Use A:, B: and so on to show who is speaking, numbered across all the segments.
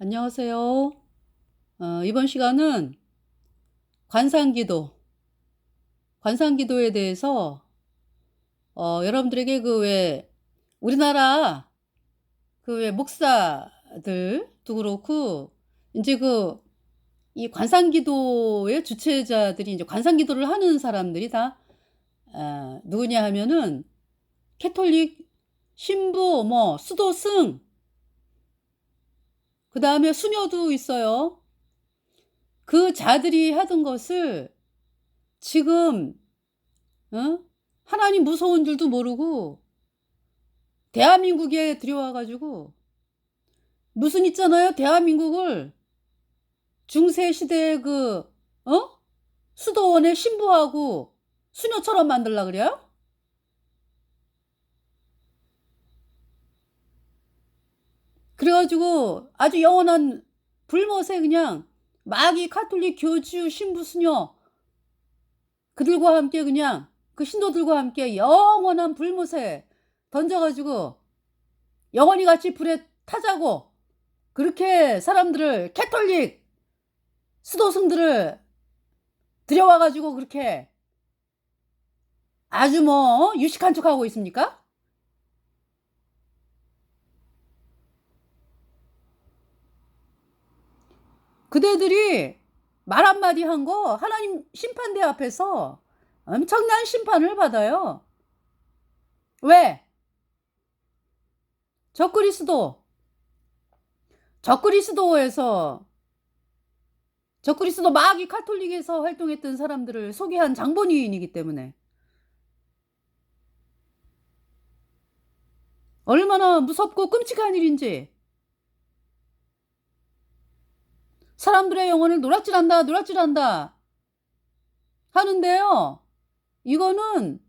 A: 안녕하세요. 이번 시간은 관상기도, 관상기도에 대해서 여러분들에게 그 왜 우리나라 그 왜 목사들도 그렇고 이제 그 이 관상기도의 주체자들이 이제 관상기도를 하는 사람들이 다 누구냐 하면은 캐톨릭 신부, 뭐 수도승, 그다음에 수녀도 있어요. 그 자들이 하던 것을 지금 하나님 무서운 줄도 모르고 대한민국에 들여와 가지고 무슨 있잖아요. 대한민국을 중세 시대의 그 수도원의 신부하고 수녀처럼 만들라 그래요? 그래 가지고 아주 영원한 불못에 그냥 마귀 가톨릭 교주 신부 수녀 그들과 함께 그냥 그 신도들과 함께 영원한 불못에 던져 가지고 영원히 같이 불에 타자고 그렇게 사람들을 캐톨릭 수도승들을 들여와 가지고 그렇게 아주 뭐 유식한 척하고 있습니까? 그대들이 말 한마디 한 거 하나님 심판대 앞에서 엄청난 심판을 받아요. 왜? 적그리스도, 적그리스도에서 적그리스도 마귀 카톨릭에서 활동했던 사람들을 소개한 장본인이기 때문에 얼마나 무섭고 끔찍한 일인지 사람들의 영혼을 노락질한다, 노락질한다 하는데요. 이거는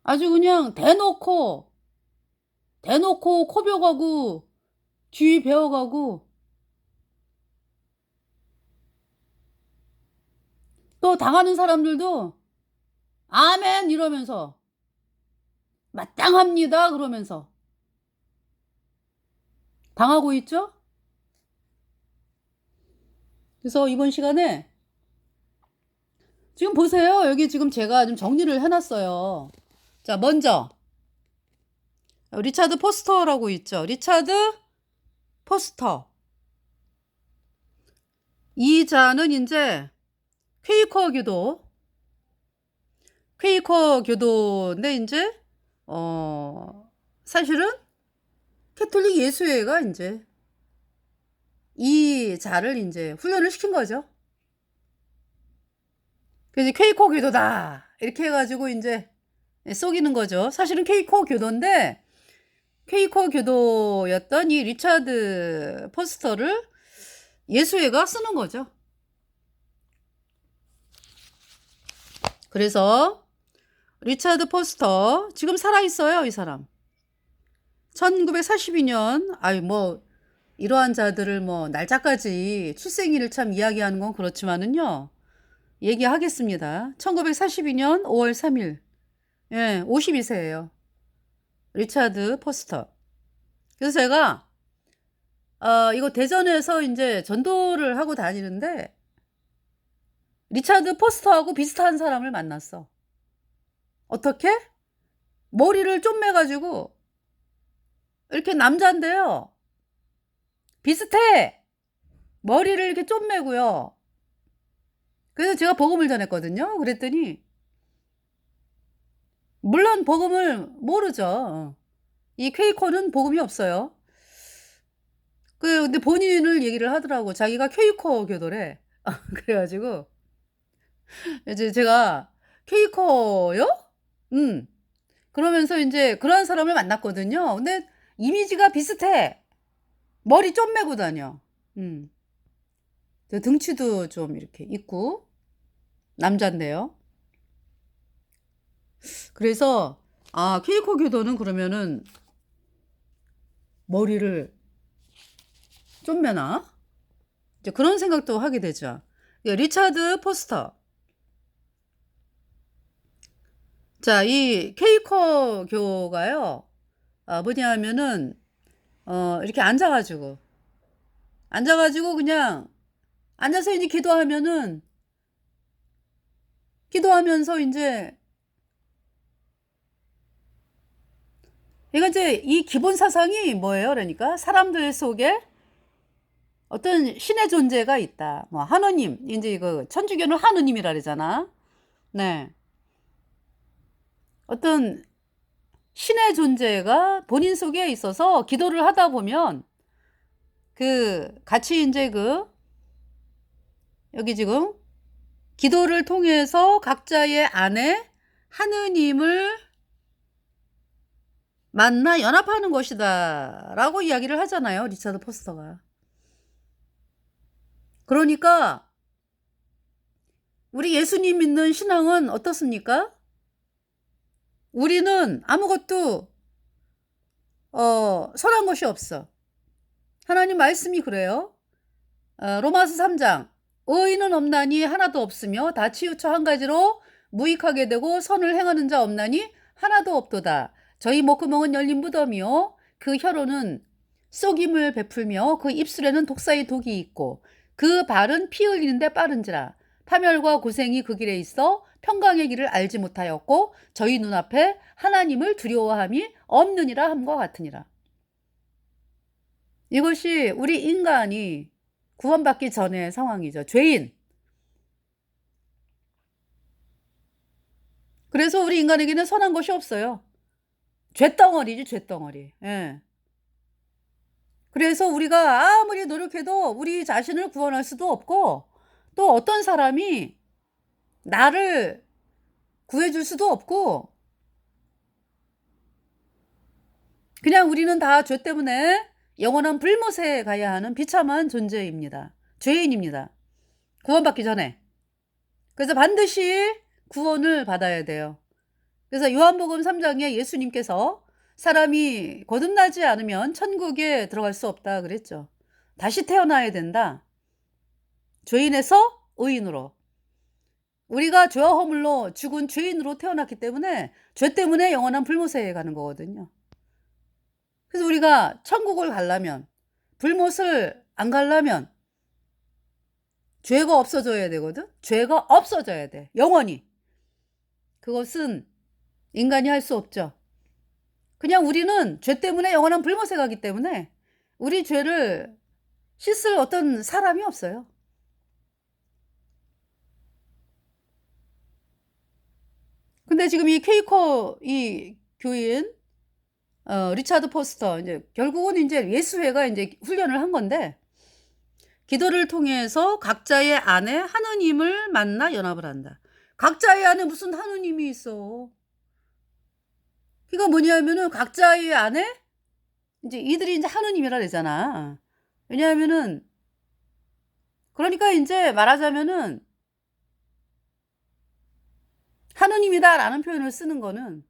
A: 아주 그냥 대놓고 코벼가고 귀 베어가고 또 당하는 사람들도 아멘 이러면서 마땅합니다 그러면서 당하고 있죠. 그래서 이번 시간에 지금 보세요. 여기 지금 제가 좀 정리를 해놨어요. 자, 먼저 리차드 포스터라고 있죠. 리차드 포스터. 이 자는 이제 퀘이커 교도인데 이제 사실은 캐톨릭 예수회가 이제 이 자를 이제 훈련을 시킨 거죠. 그래서 퀘이커 교도다 이렇게 해가지고 이제 속이는 거죠. 사실은 퀘이커 교도인데 퀘이커 교도였던 이 리차드 포스터를 예수회가 쓰는 거죠. 그래서 리차드 포스터 지금 살아있어요. 이 사람 1942년 뭐 이러한 자들을 뭐 날짜까지 출생일을 참 이야기하는 건 그렇지만은요 얘기하겠습니다. 1942년 5월 3일 52세예요. 리차드 포스터. 그래서 제가 이거 대전에서 이제 전도를 하고 다니는데 리차드 포스터하고 비슷한 사람을 만났어. 어떻게? 머리를 쪼매가지고 이렇게 남잔데요. 비슷해. 머리를 이렇게 쪼매고요. 그래서 제가 복음을 전했거든요. 그랬더니 물론 복음을 모르죠. 이 퀘이커는 복음이 없어요. 근데 본인을 얘기를 하더라고. 자기가 퀘이커 교도래. 그래가지고 이제 제가 퀘이커요? 그러면서 이제 그런 사람을 만났거든요. 근데 이미지가 비슷해. 머리 좀 메고 다녀. 등치도 좀 이렇게 있고 남잔데요. 그래서 퀘이커 교도는 그러면은 머리를 좀 매나? 이제 그런 생각도 하게 되죠. 리차드 포스터. 자, 이 퀘이커 교가요. 뭐냐 하면은 이렇게 앉아가지고 그냥 앉아서 이제 기도하면서 이제 이거 이제 이 기본 사상이 뭐예요? 그러니까 사람들 속에 어떤 신의 존재가 있다. 뭐 하느님, 이제 이거 천주교는 하느님이라 그러잖아. 네. 어떤 신의 존재가 본인 속에 있어서 기도를 하다 보면 같이 이제 여기 지금 기도를 통해서 각자의 안에 하느님을 만나 연합하는 것이다 라고 이야기를 하잖아요, 리차드 포스터가. 그러니까 우리 예수님 믿는 신앙은 어떻습니까? 우리는 아무것도 선한 것이 없어. 하나님 말씀이 그래요. 로마서 3장 의인은 없나니 하나도 없으며 다 치우쳐 한 가지로 무익하게 되고 선을 행하는 자 없나니 하나도 없도다. 저희 목구멍은 열린 무덤이요 그 혀로는 쏘김을 베풀며 그 입술에는 독사의 독이 있고 그 발은 피 흘리는데 빠른지라. 파멸과 고생이 그 길에 있어 평강의 길을 알지 못하였고 저희 눈앞에 하나님을 두려워함이 없느니라 함과 같으니라. 이것이 우리 인간이 구원받기 전의 상황이죠. 죄인. 그래서 우리 인간에게는 선한 것이 없어요. 죄덩어리지, 죄덩어리. 예. 그래서 우리가 아무리 노력해도 우리 자신을 구원할 수도 없고 또 어떤 사람이 나를 구해줄 수도 없고 그냥 우리는 다 죄 때문에 영원한 불못에 가야 하는 비참한 존재입니다. 죄인입니다. 구원받기 전에. 그래서 반드시 구원을 받아야 돼요. 그래서 요한복음 3장에 예수님께서 사람이 거듭나지 않으면 천국에 들어갈 수 없다 그랬죠. 다시 태어나야 된다. 죄인에서 의인으로. 우리가 죄와 허물로 죽은 죄인으로 태어났기 때문에 죄 때문에 영원한 불못에 가는 거거든요. 그래서 우리가 천국을 가려면 불못을 안 가려면 죄가 없어져야 되거든. 죄가 없어져야 돼. 영원히. 그것은 인간이 할 수 없죠. 그냥 우리는 죄 때문에 영원한 불못에 가기 때문에 우리 죄를 씻을 어떤 사람이 없어요. 근데 지금 이 케이커 이 교인 리차드 포스터 이제 결국은 이제 예수회가 이제 훈련을 한 건데 기도를 통해서 각자의 안에 하느님을 만나 연합을 한다. 각자의 안에 무슨 하느님이 있어? 그러니까 뭐냐면은 각자의 안에 이제 이들이 이제 하느님이라 그러잖아. 왜냐하면은 그러니까 이제 말하자면은 하느님이다라는 표현을 쓰는 거는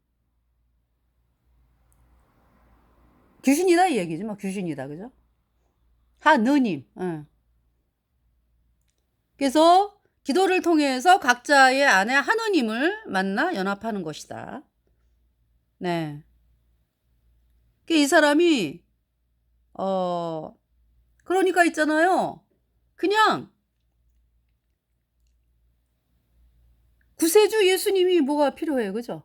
A: 귀신이다 이 얘기지 뭐 귀신이다 그죠? 하느님. 그래서 기도를 통해서 각자의 안에 하느님을 만나 연합하는 것이다. 네. 이 사람이 그러니까 있잖아요. 그냥 구세주 예수님이 뭐가 필요해요, 그죠?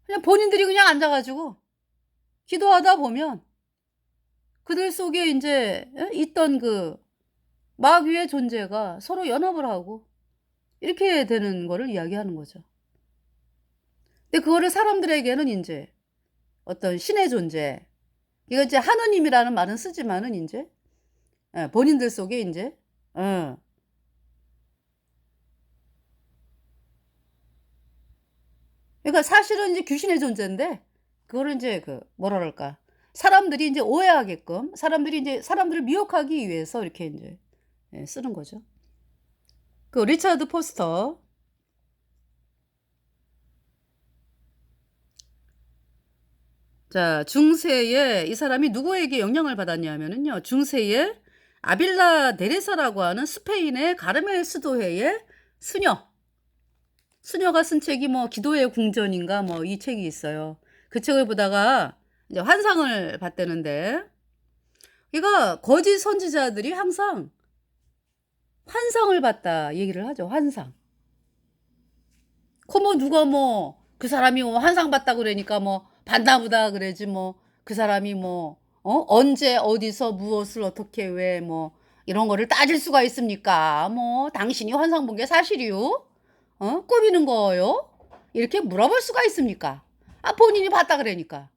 A: 그냥 본인들이 그냥 앉아가지고 기도하다 보면 그들 속에 이제 있던 마귀의 존재가 서로 연합을 하고 이렇게 되는 거를 이야기하는 거죠. 근데 그거를 사람들에게는 이제 어떤 신의 존재, 이거 이제 하느님이라는 말은 쓰지만은 이제 본인들 속에 이제 그러니까 사실은 이제 귀신의 존재인데 그거를 이제 뭐라 그럴까 사람들이 이제 오해하게끔 사람들을 미혹하기 위해서 이렇게 이제 쓰는 거죠. 리차드 포스터 자 중세에 이 사람이 누구에게 영향을 받았냐면은요 중세에 아빌라 데레사라고 하는 스페인의 가르멜 스도회의 수녀가 쓴 책이 뭐 기도의 궁전인가 뭐 이 책이 있어요. 그 책을 보다가 이제 환상을 봤다는데 그러니까 거짓 선지자들이 항상 환상을 봤다 얘기를 하죠. 환상. 그 뭐 누가 뭐 그 사람이 뭐 환상 봤다 그러니까 뭐 봤나보다 그러지 뭐 그 사람이 뭐 언제 어디서 무엇을 어떻게 왜 뭐 이런 거를 따질 수가 있습니까? 뭐 당신이 환상 본 게 사실이요? 꾸미는 거요? 이렇게 물어볼 수가 있습니까? 아 본인이 봤다 그러니까.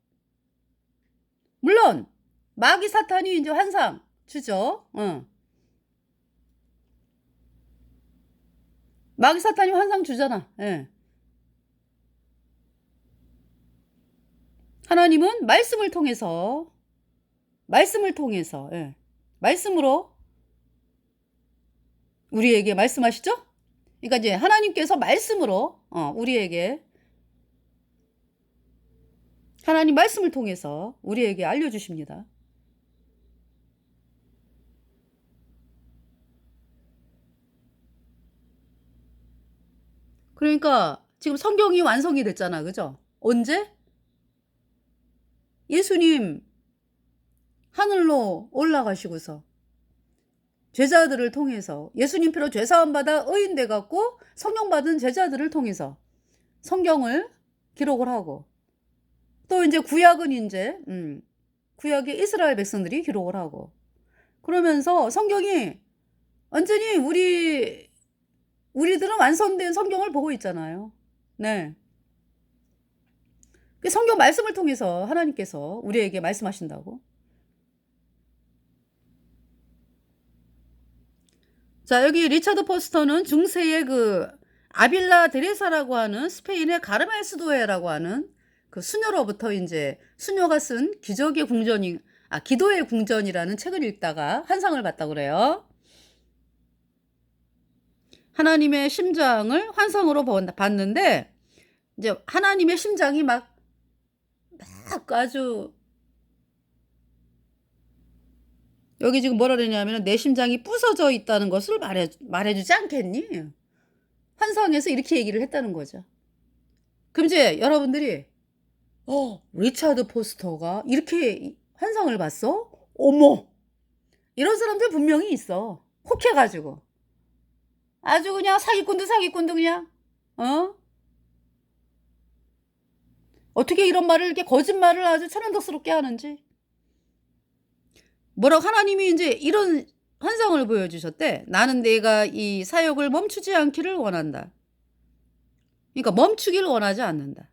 A: 물론 마귀 사탄이 이제 환상 주죠. 마귀 사탄이 환상 주잖아. 예. 하나님은 말씀을 통해서 예. 말씀으로 우리에게 말씀하시죠? 그러니까 이제 하나님께서 말씀으로 우리에게 하나님 말씀을 통해서 우리에게 알려주십니다. 그러니까 지금 성경이 완성이 됐잖아. 그죠? 언제? 예수님 하늘로 올라가시고서 제자들을 통해서 예수님 피로 죄사함 받아 의인 돼 갖고 성령 받은 제자들을 통해서 성경을 기록을 하고 또 이제 구약은 이제 구약의 이스라엘 백성들이 기록을 하고 그러면서 성경이 완전히 우리들은 완성된 성경을 보고 있잖아요. 네. 성경 말씀을 통해서 하나님께서 우리에게 말씀하신다고. 자, 여기 리차드 포스터는 중세의 그 아빌라 데레사라고 하는 스페인의 가르멜스도에라고 하는 그 수녀로부터 이제 수녀가 쓴 기적의 궁전이 기도의 궁전이라는 책을 읽다가 환상을 봤다고 그래요. 하나님의 심장을 환상으로 봤는데 이제 하나님의 심장이 막 아주 여기 지금 뭐라 그러냐면 내 심장이 부서져 있다는 것을 말해주지 않겠니? 환상에서 이렇게 얘기를 했다는 거죠. 그럼 이제 여러분들이 리차드 포스터가 이렇게 환상을 봤어? 어머! 이런 사람들 분명히 있어. 혹해가지고. 아주 그냥 사기꾼도 그냥 어떻게 이런 말을 이렇게 거짓말을 아주 천연덕스럽게 하는지. 뭐라고 하나님이 이제 이런 환상을 보여주셨대. 나는 내가 이 사역을 멈추지 않기를 원한다. 그러니까 멈추기를 원하지 않는다.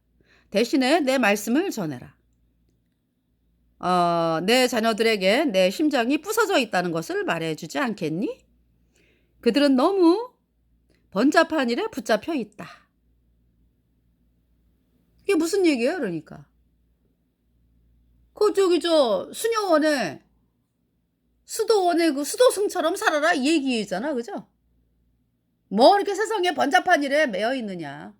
A: 대신에 내 말씀을 전해라. 내 자녀들에게 내 심장이 부서져 있다는 것을 말해주지 않겠니? 그들은 너무 번잡한 일에 붙잡혀 있다. 이게 무슨 얘기예요, 그러니까? 수녀원에 수도원의 그 수도승처럼 살아라 이 얘기잖아, 그죠? 뭐 이렇게 세상에 번잡한 일에 매여 있느냐,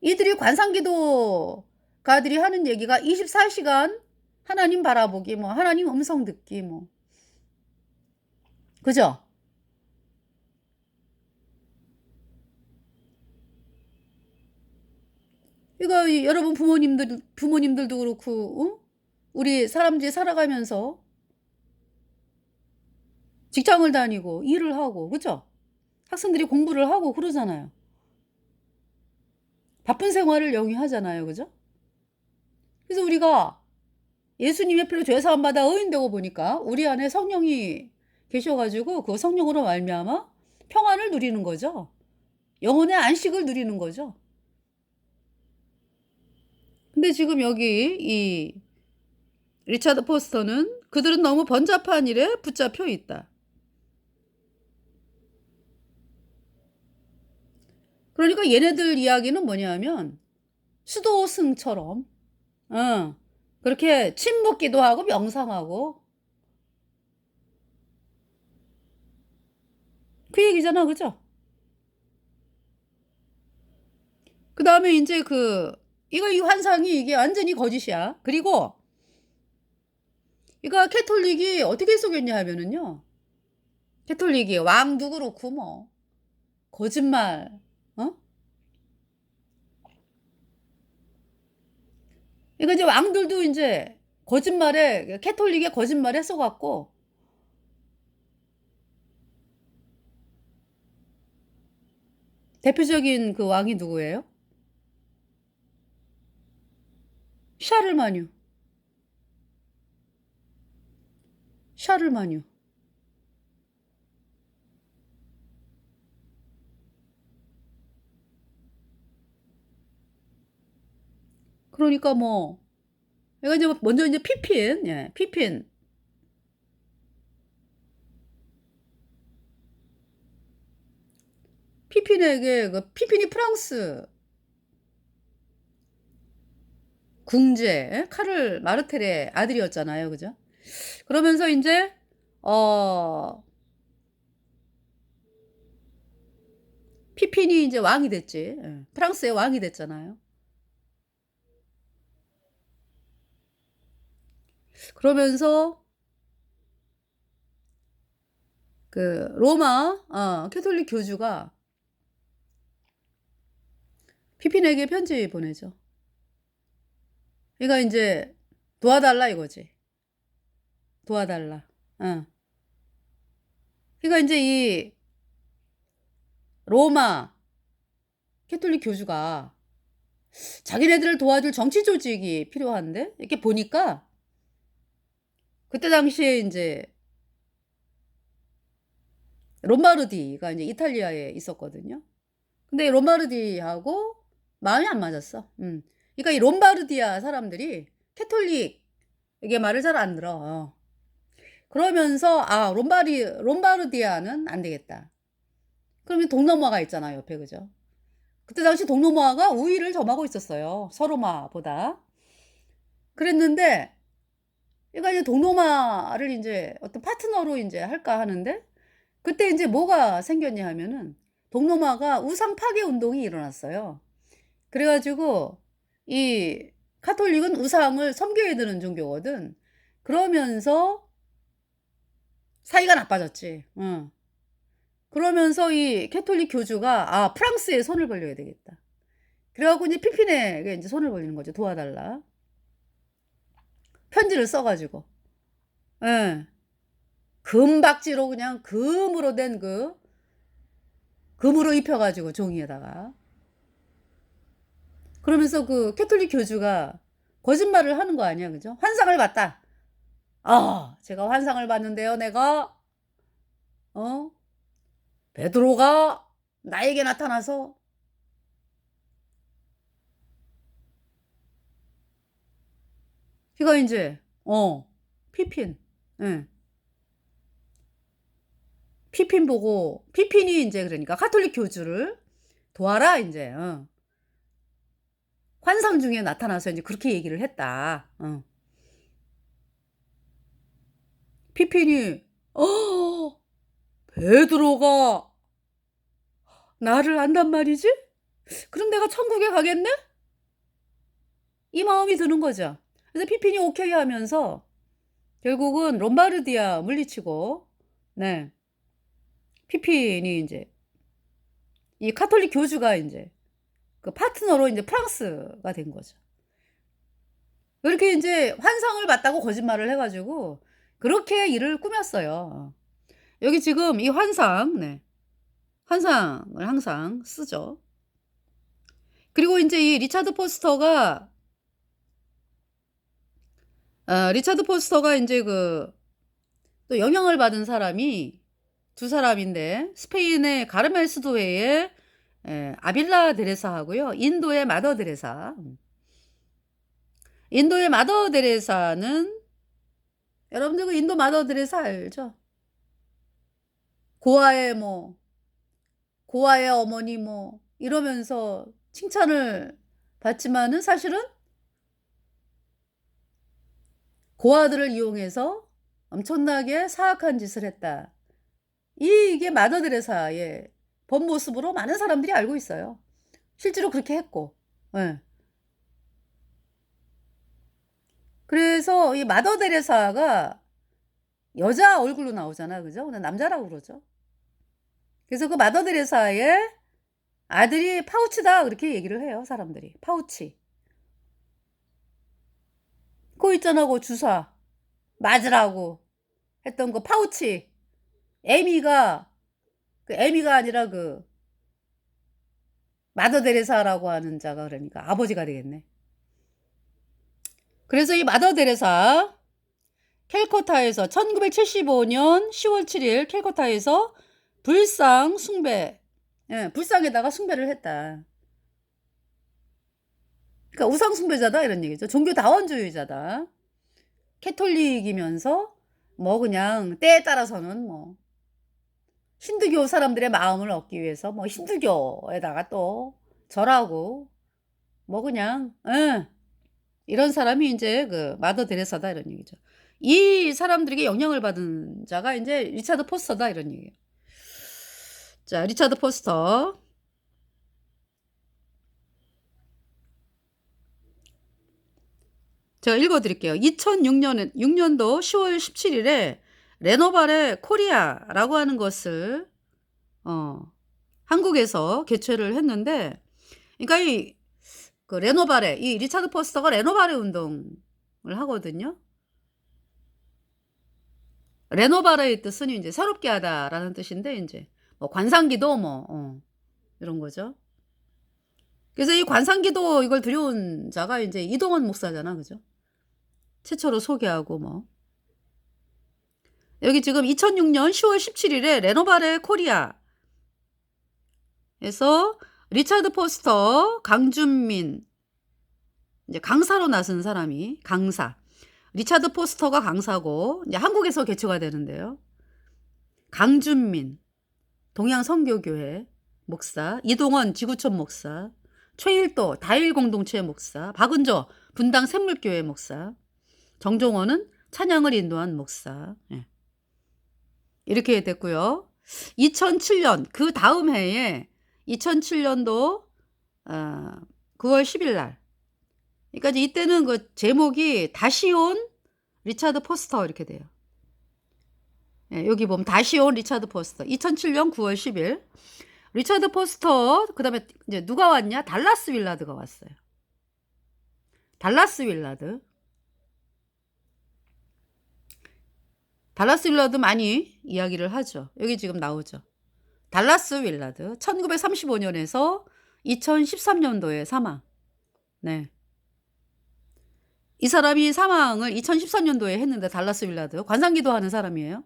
A: 이들이 관상기도가들이 하는 얘기가 24시간 하나님 바라보기, 뭐 하나님 음성 듣기, 뭐 그죠? 이거 여러분 부모님들도 그렇고, 우리 사람들이 살아가면서 직장을 다니고 일을 하고, 그죠? 학생들이 공부를 하고 그러잖아요. 바쁜 생활을 영위하잖아요, 그죠? 그래서 우리가 예수님의 피로 죄사함 받아 의인되고 보니까 우리 안에 성령이 계셔가지고 그 성령으로 말미암아 평안을 누리는 거죠. 영혼의 안식을 누리는 거죠. 근데 지금 여기 이 리차드 포스터는 그들은 너무 번잡한 일에 붙잡혀 있다. 그러니까 얘네들 이야기는 뭐냐면 수도승처럼 그렇게 침묵기도 하고 명상하고 그 얘기잖아, 그죠? 그 다음에 이제 이 환상이 이게 완전히 거짓이야. 그리고 이거 캐톨릭이 어떻게 속였냐 하면은요. 캐톨릭이 왕도 그렇고 뭐 거짓말, 이거 이제 왕들도 이제 거짓말에 캐톨릭의 거짓말에 속았고 대표적인 그 왕이 누구예요? 샤를마뉴. 샤를마뉴. 그러니까 뭐 내가 이제 먼저 이제 피핀, 예, 피핀. 피핀에게 그 피핀이 프랑스 궁제 카를 마르텔의 아들이었잖아요, 그죠? 그러면서 이제 어 피핀이 이제 왕이 됐지. 예, 프랑스의 왕이 됐잖아요. 그러면서 그 로마 캐톨릭 교주가 피핀에게 편지 보내죠. 그러니까 이제 도와달라 이거지. 도와달라. 어. 그러니까 이제 이 로마 캐톨릭 교주가 자기네들을 도와줄 정치 조직이 필요한데 이렇게 보니까 그때 당시에 이제 롬바르디가 이제 이탈리아에 있었거든요. 근데 롬바르디하고 마음이 안 맞았어. 그러니까 이 롬바르디아 사람들이 캐톨릭에게 말을 잘 안 들어. 그러면서 롬바르디아는 안 되겠다. 그러면 동로마가 있잖아요, 옆에, 그죠? 그때 당시 동로마가 우위를 점하고 있었어요. 서로마보다. 그랬는데 얘가 이제 동로마를 이제 어떤 파트너로 이제 할까 하는데 그때 이제 뭐가 생겼냐 하면은 동로마가 우상 파괴 운동이 일어났어요. 그래가지고 이 카톨릭은 우상을 섬겨야 되는 종교거든. 그러면서 사이가 나빠졌지. 그러면서 이 캐톨릭 교주가 프랑스에 손을 벌려야 되겠다. 그래갖고 이제 피핀에게 이제 손을 벌리는 거죠. 도와달라. 편지를 써가지고. 예. 금박지로 그냥 금으로 된 금으로 입혀가지고 종이에다가. 그러면서 그 캐톨릭 교주가 거짓말을 하는 거 아니야, 그죠? 환상을 봤다. 제가 환상을 봤는데요, 내가. 베드로가 나에게 나타나서 그가 이제 피핀. 예. 피핀 보고 피핀이 이제 그러니까 카톨릭 교주를 도와라 이제 환상 중에 나타나서 이제 그렇게 얘기를 했다. 피핀이 베드로가 나를 안단 말이지? 그럼 내가 천국에 가겠네? 이 마음이 드는 거죠. 그래서 피핀이 오케이 하면서 결국은 롬바르디아 물리치고 네. 피핀이 이제 이 카톨릭 교주가 이제 그 파트너로 이제 프랑스가 된 거죠. 이렇게 이제 환상을 봤다고 거짓말을 해가지고 그렇게 일을 꾸몄어요. 여기 지금 이 환상, 네. 환상을 항상 쓰죠. 그리고 이제 이 리차드 포스터가 이제 또 영향을 받은 사람이 두 사람인데 스페인의 가르멜 수도회의 아빌라 데레사하고요. 인도의 마더 데레사. 인도의 마더 데레사는 여러분들 그 인도 마더 데레사 알죠? 고아의 어머니 이러면서 칭찬을 받지만은 사실은 고아들을 이용해서 엄청나게 사악한 짓을 했다. 이게 마더 데레사의 본 모습으로 많은 사람들이 알고 있어요. 실제로 그렇게 했고. 네. 그래서 이 마더 데레사가 여자 얼굴로 나오잖아, 그죠? 근데 남자라고 그러죠. 그래서 그 마더 데레사의 아들이 파우치다 그렇게 얘기를 해요, 사람들이. 파우치. 그거 있잖아, 그 주사 맞으라고 했던 거 파우치. 에미가 에미가 아니라 마더 데레사라고 하는 자가 그러니까 아버지가 되겠네. 그래서 이 마더 데레사 캘커타에서 1975년 10월 7일 캘커타에서 불상 숭배, 불상에다가 숭배를 했다. 그러니까 우상 숭배자다 이런 얘기죠. 종교 다원주의자다. 캐톨릭이면서 뭐 그냥 때에 따라서는 뭐 힌두교 사람들의 마음을 얻기 위해서 뭐 힌두교에다가 또 절하고 뭐 그냥 이런 사람이 이제 마더 데레사다 이런 얘기죠. 이 사람들에게 영향을 받은 자가 이제 리차드 포스터다 이런 얘기예요. 자, 리차드 포스터. 제가 읽어드릴게요. 2006년도 10월 17일에 레노발의 코리아라고 하는 것을 한국에서 개최를 했는데, 그러니까 레노발의 이 리차드 포스터가 레노발의 운동을 하거든요. 레노바르의 뜻은 이제 새롭게 하다라는 뜻인데 이제 뭐 관상기도 뭐 이런 거죠. 그래서 이 관상기도 이걸 들여온 자가 이제 이동원 목사잖아, 그죠? 최초로 소개하고 뭐 여기 지금 2006년 10월 17일에 레노바르 코리아에서 리차드 포스터, 강준민 이제 강사로 나선 사람이 강사. 리차드 포스터가 강사고 이제 한국에서 개최가 되는데요. 강준민 동양선교교회 목사, 이동원 지구촌 목사, 최일도 다일공동체 목사, 박은조 분당 샘물교회 목사, 정종원은 찬양을 인도한 목사. 이렇게 됐고요. 2007년 그 다음 해에 2007년도 9월 10일 날 그러니까 이때는 그 제목이 다시 온 리차드 포스터 이렇게 돼요. 여기 보면 다시 온 리차드 포스터 2007년 9월 10일 리차드 포스터 그다음에 이제 누가 왔냐? 달라스 윌라드가 왔어요. 달라스 윌라드 많이 이야기를 하죠. 여기 지금 나오죠. 달라스 윌라드 1935년에서 2013년도에 사망. 네. 이 사람이 사망을 2013년도에 했는데 달라스 윌라드 관상기도 하는 사람이에요.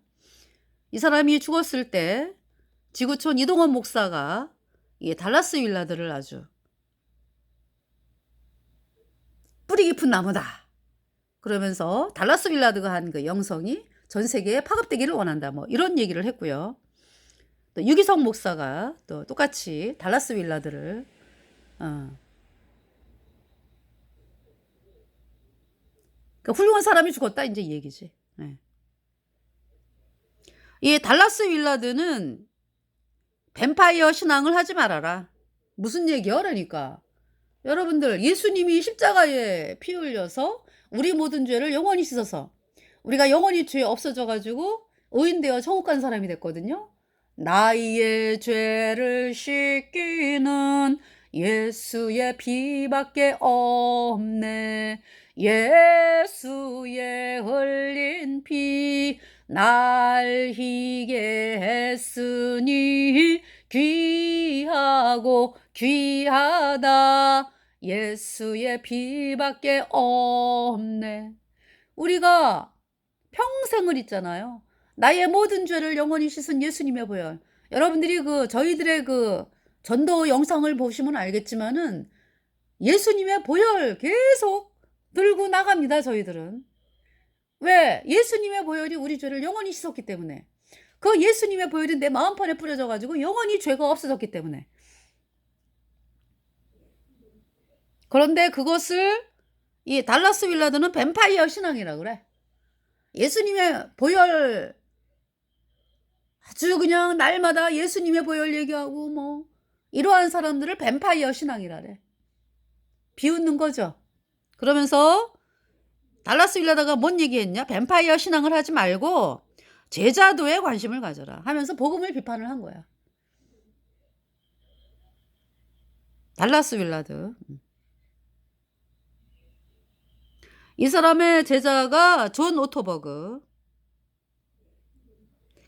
A: 이 사람이 죽었을 때 지구촌 이동원 목사가 이 달라스 윌라드를 아주 뿌리 깊은 나무다. 그러면서 달라스 윌라드가 한 그 영성이 전 세계에 파급되기를 원한다. 뭐 이런 얘기를 했고요. 또 유기성 목사가 또 똑같이 달라스 윌라드를 그러니까 훌륭한 사람이 죽었다 이제 이 얘기지. 이 달라스 윌라드는 뱀파이어 신앙을 하지 말아라. 무슨 얘기야? 그러니까 여러분들 예수님이 십자가에 피 흘려서 우리 모든 죄를 영원히 씻어서 우리가 영원히 죄 없어져 가지고 의인되어 천국 간 사람이 됐거든요. 나의 죄를 씻기는 예수의 피밖에 없네. 예수의 흘린 피 날 희게 했으니 귀하고 귀하다. 예수의 피밖에 없네. 우리가 평생을 있잖아요. 나의 모든 죄를 영원히 씻은 예수님의 보혈. 여러분들이 저희들의 전도 영상을 보시면 알겠지만은 예수님의 보혈 계속 들고 나갑니다, 저희들은. 왜? 예수님의 보혈이 우리 죄를 영원히 씻었기 때문에. 그 예수님의 보혈이 내 마음판에 뿌려져 가지고 영원히 죄가 없어졌기 때문에. 그런데 그것을 이 달라스 윌라드는 뱀파이어 신앙이라 그래. 예수님의 보혈 아주 그냥 날마다 예수님의 보혈 얘기하고 뭐 이러한 사람들을 뱀파이어 신앙이라래. 비웃는 거죠. 그러면서 달라스 윌라드가 뭔 얘기했냐? 뱀파이어 신앙을 하지 말고 제자도에 관심을 가져라 하면서 복음을 비판을 한 거야. 달라스 윌라드. 이 사람의 제자가 존 오토버그.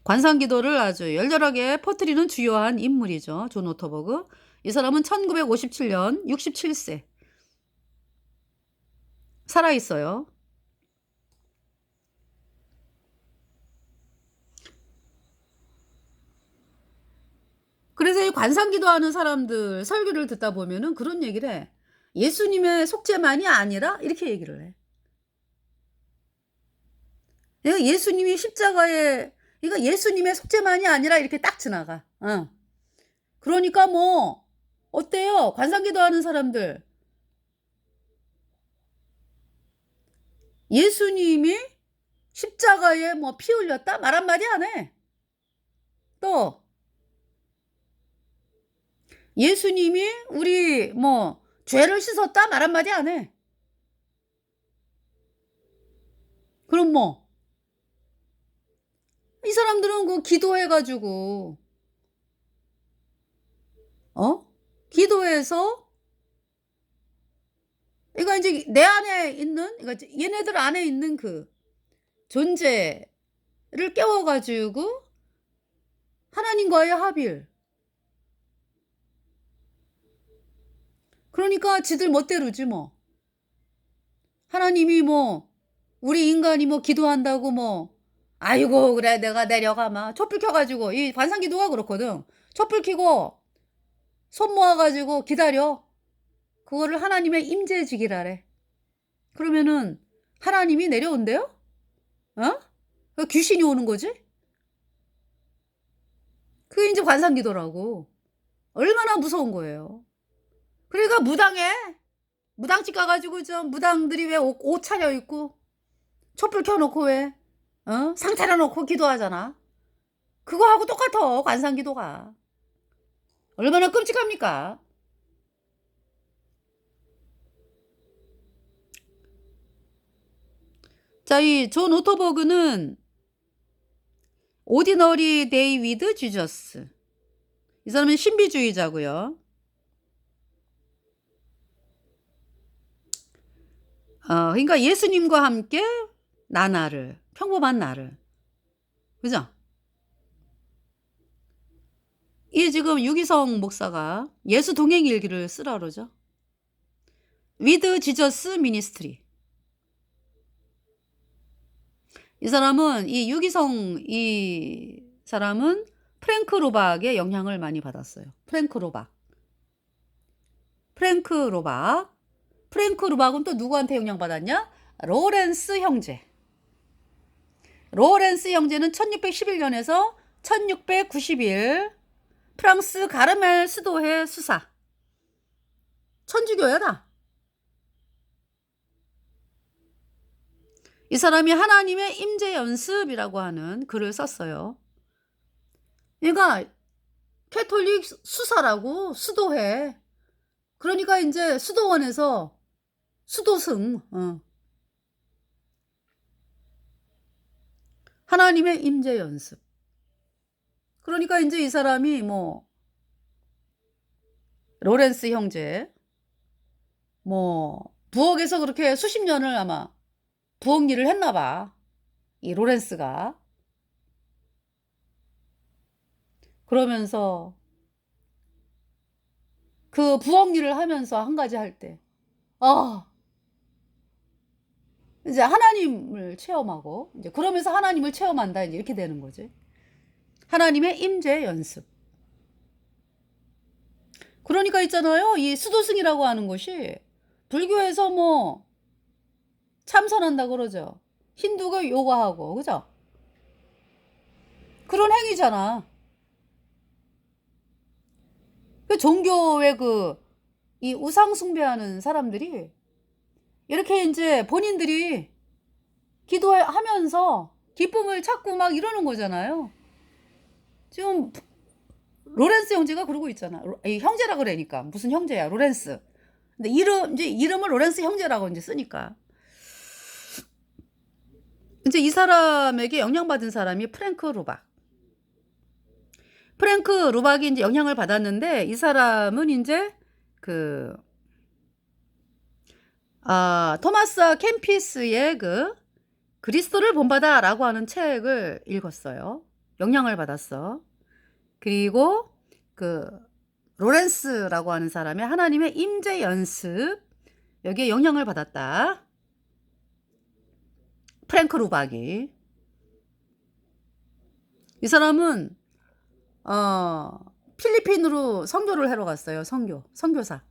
A: 관상기도를 아주 열렬하게 퍼뜨리는 주요한 인물이죠. 존 오토버그. 이 사람은 1957년 67세. 살아있어요. 그래서 이 관상기도 하는 사람들 설교를 듣다 보면은 그런 얘기를 해. 예수님의 속죄만이 아니라 이렇게 얘기를 해. 내가 예수님이 십자가에 이거 예수님의 속죄만이 아니라 이렇게 딱 지나가. 그러니까 뭐 어때요? 관상기도 하는 사람들. 예수님이 십자가에 뭐 피 흘렸다? 말 한마디 안 해. 또 예수님이 우리 뭐 죄를 씻었다? 말 한마디 안 해. 그럼 뭐 이 사람들은 그 기도해 가지고 기도해서 이거 인제 내 안에 있는 그러니까 얘네들 안에 있는 그 존재를 깨워 가지고 하나님과의 합일. 그러니까 지들 멋대로지 뭐. 하나님이 뭐 우리 인간이 뭐 기도한다고 뭐 "아이고 그래 내가 내려가마." 촛불 켜 가지고 이 관상기도가 그렇거든. 촛불 켜고 손 모아 가지고 기다려. 그거를 하나님의 임재직이라래. 그러면은 하나님이 내려온대요? 그 귀신이 오는 거지? 그게 인제 관상기도라고. 얼마나 무서운 거예요. 그러니까 무당해. 무당집 가 가지고 저 무당들이 왜 옷 차려 입고 촛불 켜 놓고 왜 상 차려 놓고 기도하잖아. 그거하고 똑같아 관상기도가. 얼마나 끔찍합니까? 자, 이 존 오토버그는 오디너리 데이 위드 지저스. 이 사람은 신비주의자고요. 그러니까 예수님과 함께 나날을 평범한 날을. 그죠? 이 지금 유기성 목사가 예수 동행 일기를 쓰라 그러죠. 위드 지저스 미니스트리. 이 사람은 이 사람은 프랭크 로박의 영향을 많이 받았어요. 프랭크 로박. 프랭크 로박은 또 누구한테 영향받았냐? 로렌스 형제. 로렌스 형제는 1611년에서 1691 프랑스 가르멜 수도회 수사. 천주교야. 이 사람이 하나님의 임재 연습이라고 하는 글을 썼어요. 그러니까 캐톨릭 수사라고 수도회. 그러니까 이제 수도원에서 수도승. 하나님의 임재 연습. 그러니까 이제 이 사람이 뭐 로렌스 형제 뭐 부엌에서 그렇게 수십 년을 아마 부엌 일을 했나 봐. 이 로렌스가. 그러면서 그 부엌 일을 하면서 한 가지 할 때 이제 하나님을 체험하고 이제 그러면서 하나님을 체험한다 이제 이렇게 되는 거지. 하나님의 임재 연습. 그러니까 있잖아요. 이 수도승이라고 하는 것이 불교에서 뭐 참선한다 그러죠. 힌두가 요가하고 그죠? 그런 행위잖아. 그 종교의 이 우상 숭배하는 사람들이 이렇게 이제 본인들이 기도하면서 기쁨을 찾고 막 이러는 거잖아요. 지금 로렌스 형제가 그러고 있잖아. 형제라 그러니까 무슨 형제야 로렌스. 근데 이름을 로렌스 형제라고 이제 쓰니까. 이제 이 사람에게 영향받은 사람이 프랭크 루박. 프랭크 루박이 이제 영향을 받았는데 이 사람은 이제 토마스 캠피스의 그 그리스도를 본받아라고 하는 책을 읽었어요. 영향을 받았어. 그리고 그 로렌스라고 하는 사람의 하나님의 임재 연습, 여기에 영향을 받았다. 프랭크 루박이. 이 사람은 필리핀으로 선교를 하러 갔어요. 선교사.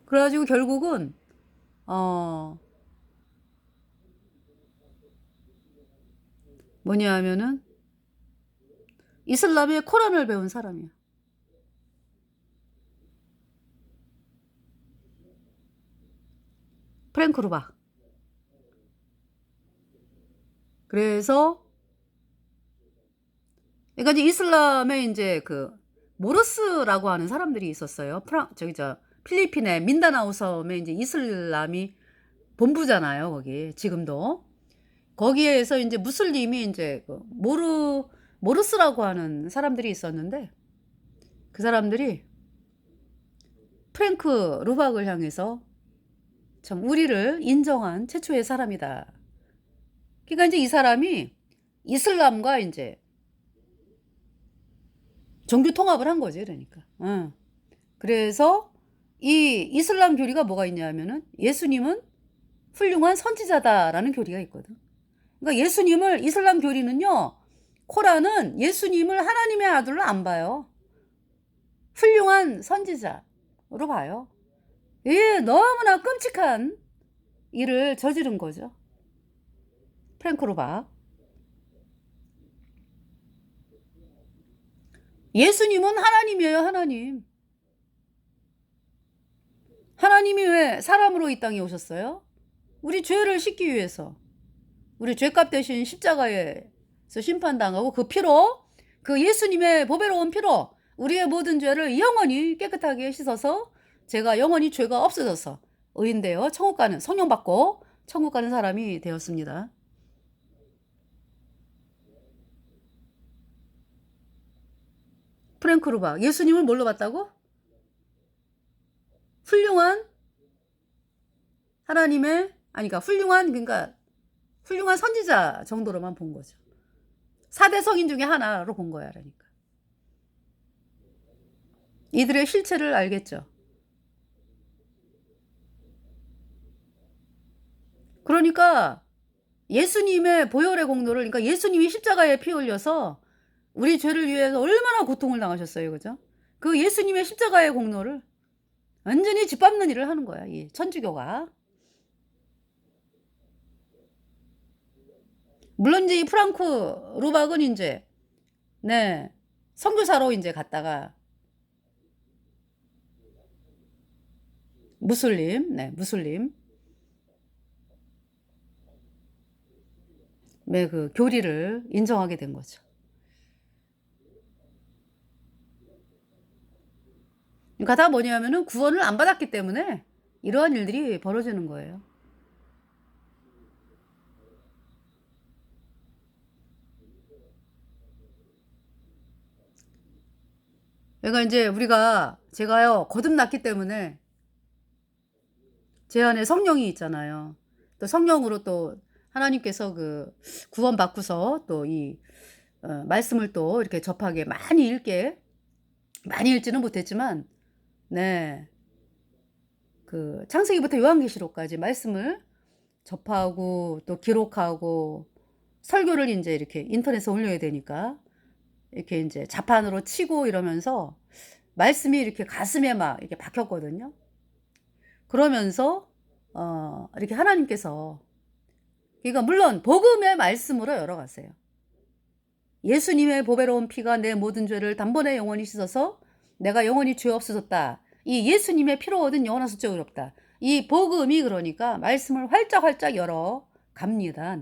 A: 그래가지고 결국은 뭐냐 하면은 이슬람의 코란을 배운 사람이야. 프랭크 루박. 그래서 그러니까 이제 이슬람에 이제 그 모르스라고 하는 사람들이 있었어요. 필리핀의 민다나오 섬에 이제 이슬람이 본부잖아요. 거기 지금도 거기에서 이제 무슬림이 이제 그 모르스라고 하는 사람들이 있었는데 그 사람들이 프랭크 루박을 향해서 참 우리를 인정한 최초의 사람이다. 그러니까 이제 이 사람이 이슬람과 이제 종교 통합을 한 거지, 그러니까. 그래서 이 이슬람 교리가 뭐가 있냐면은 예수님은 훌륭한 선지자다라는 교리가 있거든. 그러니까 이슬람 교리는요, 코란은 예수님을 하나님의 아들로 안 봐요. 훌륭한 선지자로 봐요. 이 너무나 끔찍한 일을 저지른 거죠. 프랭크 루박. 예수님은 하나님이에요, 하나님. 하나님이 왜 사람으로 이 땅에 오셨어요? 우리 죄를 씻기 위해서. 우리 죄값 대신 십자가에서 심판당하고 그 피로, 그 예수님의 보배로운 피로 우리의 모든 죄를 영원히 깨끗하게 씻어서 제가 영원히 죄가 없어져서 의인되어 천국 가는, 성령 받고 천국 가는 사람이 되었습니다. 프랭크 루박. 예수님을 뭘로 봤다고? 훌륭한 하나님의, 그러니까 훌륭한 선지자 정도로만 본 거죠. 4대 성인 중에 하나로 본 거야, 그러니까. 이들의 실체를 알겠죠. 그러니까 예수님의 보혈의 공로를, 그러니까 예수님이 십자가에 피 흘려서 우리 죄를 위해서 얼마나 고통을 당하셨어요, 그죠? 그 예수님의 십자가의 공로를 완전히 짓밟는 일을 하는 거야, 이 천주교가. 물론 이제 이 프랑크 루박은 이제 선교사로 이제 갔다가 무슬림 그 교리를 인정하게 된 거죠. 그러니까 다 뭐냐면은 구원을 안 받았기 때문에 이러한 일들이 벌어지는 거예요. 그러니까 이제 제가요 거듭났기 때문에 제 안에 성령이 있잖아요. 또 성령으로 또 하나님께서 그 구원 받고서 또 이 말씀을 또 이렇게 접하게 많이 읽지는 못했지만 그 창세기부터 요한계시록까지 말씀을 접하고 또 기록하고 설교를 이제 이렇게 인터넷에 올려야 되니까 이렇게 이제 자판으로 치고 이러면서 말씀이 이렇게 가슴에 막 이렇게 박혔거든요. 그러면서 이렇게 하나님께서, 그러니까 물론 복음의 말씀으로 열어가세요. 예수님의 보배로운 피가 내 모든 죄를 단번에 영원히 씻어서 내가 영원히 죄 없어졌다. 이 예수님의 피로 얻은 영원한 수적 의롭다. 이 복음이 그러니까 말씀을 활짝활짝 열어 갑니다.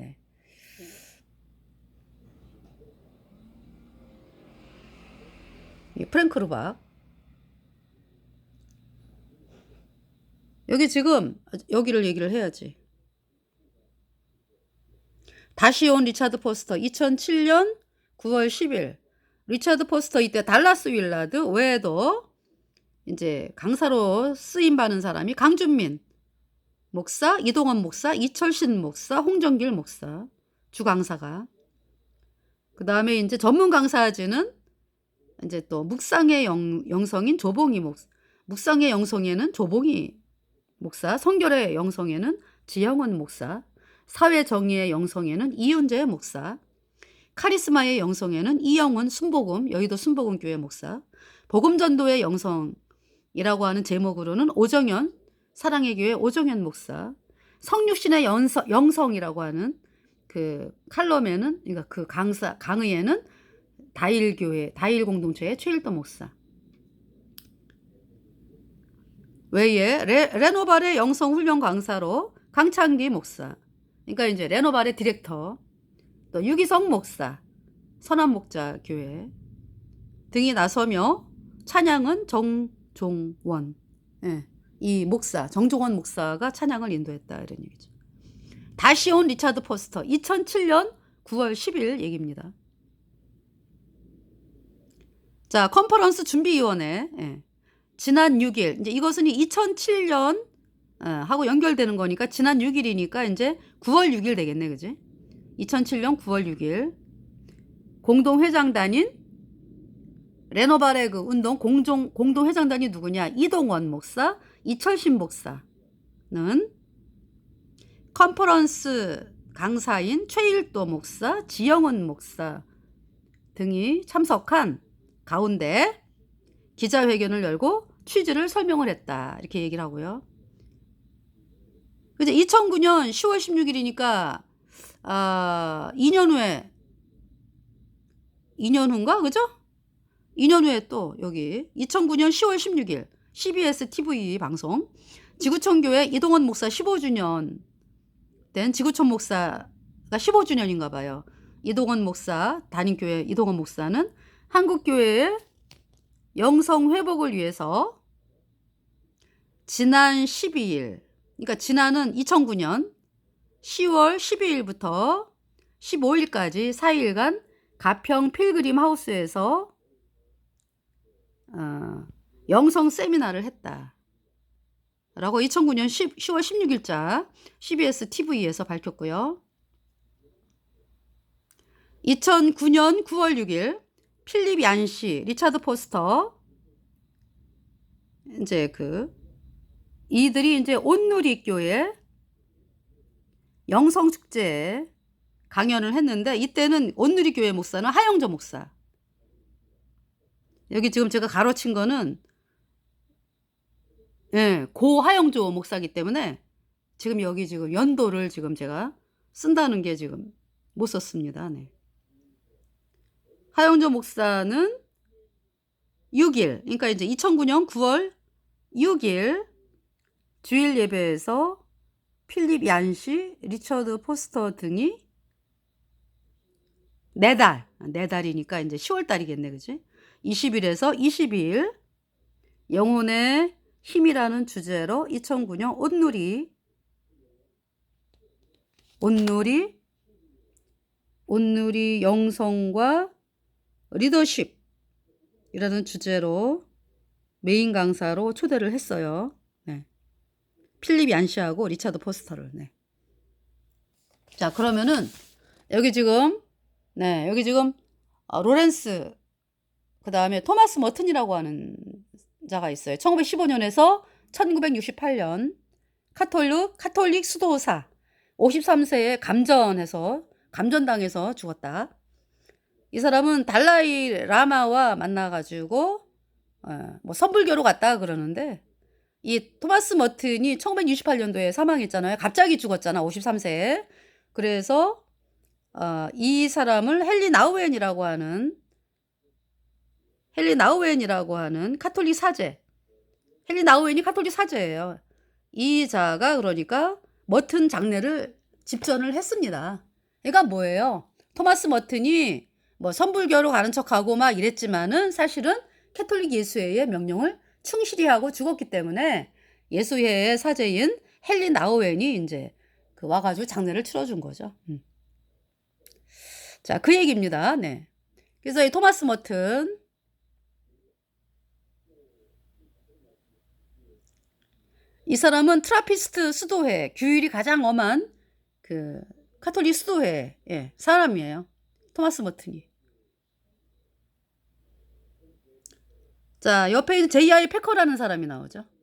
A: 이 프랭크 루박. 여기 지금 여기를 얘기를 해야지. 다시 온 리차드 포스터 2007년 9월 10일. 리차드 포스터 이때 달라스 윌라드 외에도 이제 강사로 쓰임 받는 사람이 강준민 목사, 이동원 목사, 이철신 목사, 홍정길 목사 주 강사가. 그다음에 이제 전문 강사진은 이제 또 묵상의 영성인 조봉이 목사, 묵상의 영성에는 조봉이 목사, 성결의 영성에는 지영원 목사, 사회 정의의 영성에는 이윤재 목사, 카리스마의 영성에는 이영훈 순복음 여의도 순복음교회 목사, 복음전도의 영성이라고 하는 제목으로는 오정현 사랑의 교회 오정현 목사, 성육신의 영성이라고 하는 그 칼럼에는, 그러니까 그 강의에는 다일교회 다일 공동체의 최일도 목사 외에 레노발의 영성 훈련 강사로 강창기 목사, 그러니까 이제 레노발의 디렉터, 또 유기성 목사 선한목자 교회 등이 나서며 찬양은 정종원, 이 목사 정종원 목사가 찬양을 인도했다 이런 얘기죠. 다시 온 리차드 포스터 2007년 9월 10일 얘기입니다. 자, 컨퍼런스 준비위원회 지난 6일, 이제 이것은 2007년 하고 연결되는 거니까 지난 6일이니까 이제 9월 6일 되겠네, 그지? 2007년 9월 6일 공동회장단인 레노발의 그 운동 공동회장단이 누구냐? 이동원 목사, 이철신 목사는 컨퍼런스 강사인 최일도 목사, 지영은 목사 등이 참석한 가운데 기자회견을 열고 취지를 설명을 했다. 이렇게 얘기를 하고요. 이제 2009년 10월 16일이니까 2년 후에 2년 후인가? 그죠? 2년 후에 또 여기 2009년 10월 16일 CBS TV 방송 지구촌 교회 이동원 목사 15주년 된 지구촌 목사가 15주년인가 봐요. 이동원 목사 담임교회 이동원 목사는 한국교회의 영성 회복을 위해서 지난 12일, 그러니까 지난은 2009년 10월 12일부터 15일까지 4일간 가평 필그림 하우스에서 영성 세미나를 했다. 라고 2009년 10월 16일자 CBS TV에서 밝혔고요. 2009년 9월 6일 필립 얀시, 리차드 포스터 이제 이들이 이제 온누리 교회 영성 축제에 강연을 했는데 이때는 온누리 교회 목사는 하영조 목사. 여기 지금 제가 가로친 거는 고 하영조 목사기 때문에 지금 여기 지금 연도를 지금 제가 쓴다는 게 지금 못 썼습니다. 네. 하영조 목사는 6일, 그러니까 이제 2009년 9월 6일 주일 예배에서 필립 얀시, 리처드 포스터 등이 네 달이니까 이제 10월 달이겠네, 그지? 20일에서 22일 영혼의 힘이라는 주제로 2009년 온누리 영성과 리더십이라는 주제로 메인 강사로 초대를 했어요. 네. 필립 얀시하고 리차드 포스터를. 네. 자, 그러면은 여기 지금 로렌스, 그 다음에 토마스 머튼이라고 하는 자가 있어요. 1915년에서 1968년 카톨릭 수도사 53세에 감전당해서 죽었다. 이 사람은 달라이 라마와 만나가지고 뭐 선불교로 갔다 그러는데 이 토마스 머튼이 1968년도에 사망했잖아요. 갑자기 죽었잖아. 53세에. 그래서 이 사람을 헨리 나우엔이라고 하는 카톨릭 사제. 헨리 나우엔이 카톨릭 사제예요. 이 자가 그러니까 머튼 장례를 집전을 했습니다. 그러니까 뭐예요? 토마스 머튼이 뭐 선불교로 가는 척하고 막 이랬지만은 사실은 캐톨릭 예수회의 명령을 충실히 하고 죽었기 때문에 예수회의 사제인 헨리 나우엔이 이제 와가지고 장례를 치러준 거죠. 자, 그 얘기입니다. 네. 그래서 이 토마스 머튼 이 사람은 트라피스트 수도회, 규율이 가장 엄한 그 카톨릭 수도회 사람이에요. 토마스 머튼이. 자, 옆에 있는 J.I. 패커라는 사람이 나오죠.